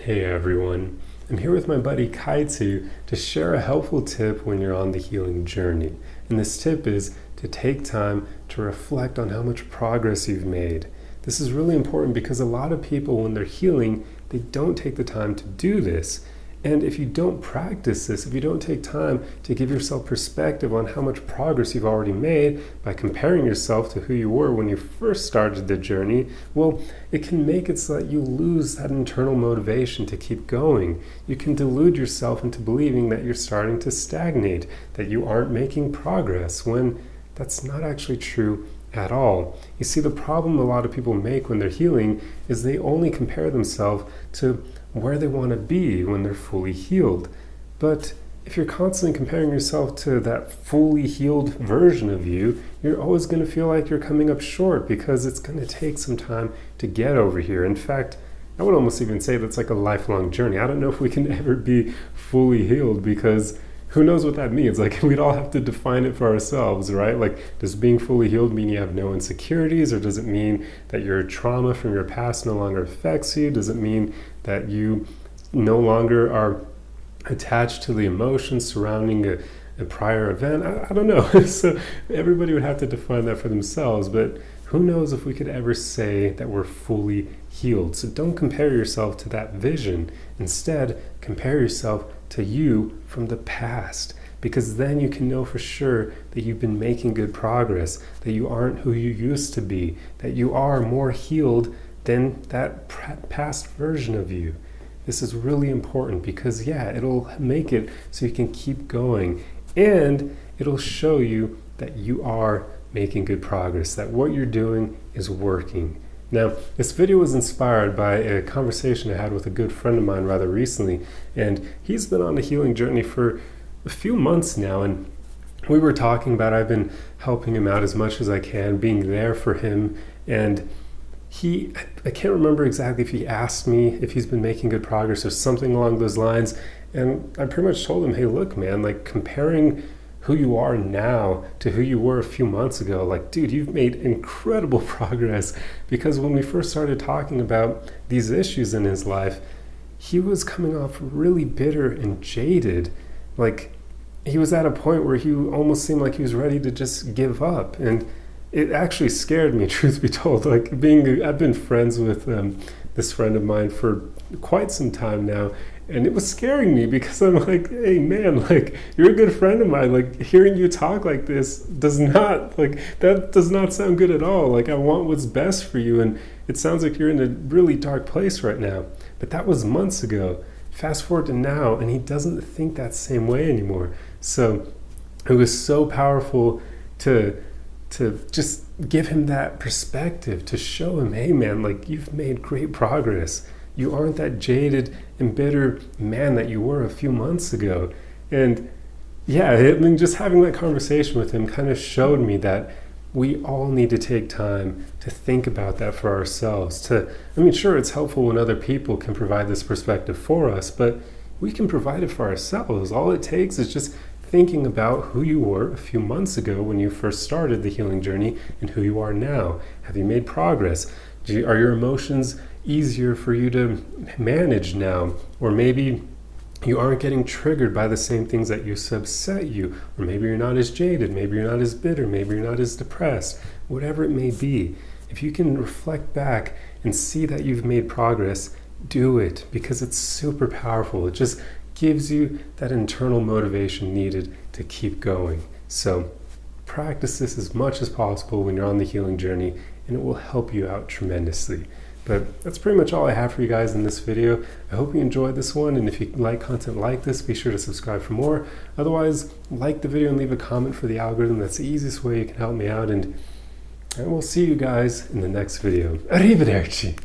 Hey everyone, I'm here with my buddy Kaitu to share a helpful tip when you're on the healing journey. And this tip is to take time to reflect on how much progress you've made. This is really important because a lot of people, when they're healing, they don't take the time to do this. And if you don't practice this, if you don't take time to give yourself perspective on how much progress you've already made by comparing yourself to who you were when you first started the journey, well, it can make it so that you lose that internal motivation to keep going. You can delude yourself into believing that you're starting to stagnate, that you aren't making progress, when that's not actually true at all. You see, the problem a lot of people make when they're healing is they only compare themselves to where they want to be when they're fully healed. But if you're constantly comparing yourself to that fully healed version of you, you're always going to feel like you're coming up short because it's going to take some time to get over here. In fact, I would almost even say that's like a lifelong journey. I don't know if we can ever be fully healed because who knows what that means? Like, we'd all have to define it for ourselves, right? Like, does being fully healed mean you have no insecurities, or does it mean that your trauma from your past no longer affects you? Does it mean that you no longer are attached to the emotions surrounding a prior event? I don't know. So everybody would have to define that for themselves, but who knows if we could ever say that we're fully healed. So don't compare yourself to that vision. Instead, compare yourself to you from the past, because then you can know for sure that you've been making good progress, that you aren't who you used to be, that you are more healed than that past version of you. This is really important because, yeah, it'll make it so you can keep going, and it'll show you that you are making good progress, that what you're doing is working. Now, this video was inspired by a conversation I had with a good friend of mine rather recently, and he's been on a healing journey for a few months now, and we were talking about I've been helping him out as much as I can, being there for him, and I can't remember exactly if he asked me if he's been making good progress or something along those lines, and I pretty much told him, hey, look, man, like, comparing who you are now to who you were a few months ago, like, dude, you've made incredible progress. Because when we first started talking about these issues in his life, he was coming off really bitter and jaded. Like, he was at a point where he almost seemed like he was ready to just give up. And it actually scared me, truth be told. Like, I've been friends with this friend of mine for quite some time now, and it was scaring me because I'm like, hey man, like, you're a good friend of mine. Like, hearing you talk like this does not sound good at all. Like, I want what's best for you, and it sounds like you're in a really dark place right now. But that was months ago. Fast forward to now, and he doesn't think that same way anymore. So it was so powerful to just give him that perspective, to show him, hey man, like, you've made great progress. You aren't that jaded and bitter man that you were a few months ago. And yeah, I mean, just having that conversation with him kind of showed me that we all need to take time to think about that for ourselves. Sure, it's helpful when other people can provide this perspective for us, but we can provide it for ourselves. All it takes is just thinking about who you were a few months ago when you first started the healing journey and who you are now. Have you made progress? Are your emotions easier for you to manage now? Or maybe you aren't getting triggered by the same things that used to upset you. Or maybe you're not as jaded, maybe you're not as bitter, maybe you're not as depressed. Whatever it may be, if you can reflect back and see that you've made progress, do it, because it's super powerful. It just gives you that internal motivation needed to keep going. So practice this as much as possible when you're on the healing journey, and it will help you out tremendously. But that's pretty much all I have for you guys in this video. I hope you enjoyed this one, and if you like content like this, be sure to subscribe for more. Otherwise, like the video and leave a comment for the algorithm. That's the easiest way you can help me out, and we'll see you guys in the next video. Arrivederci!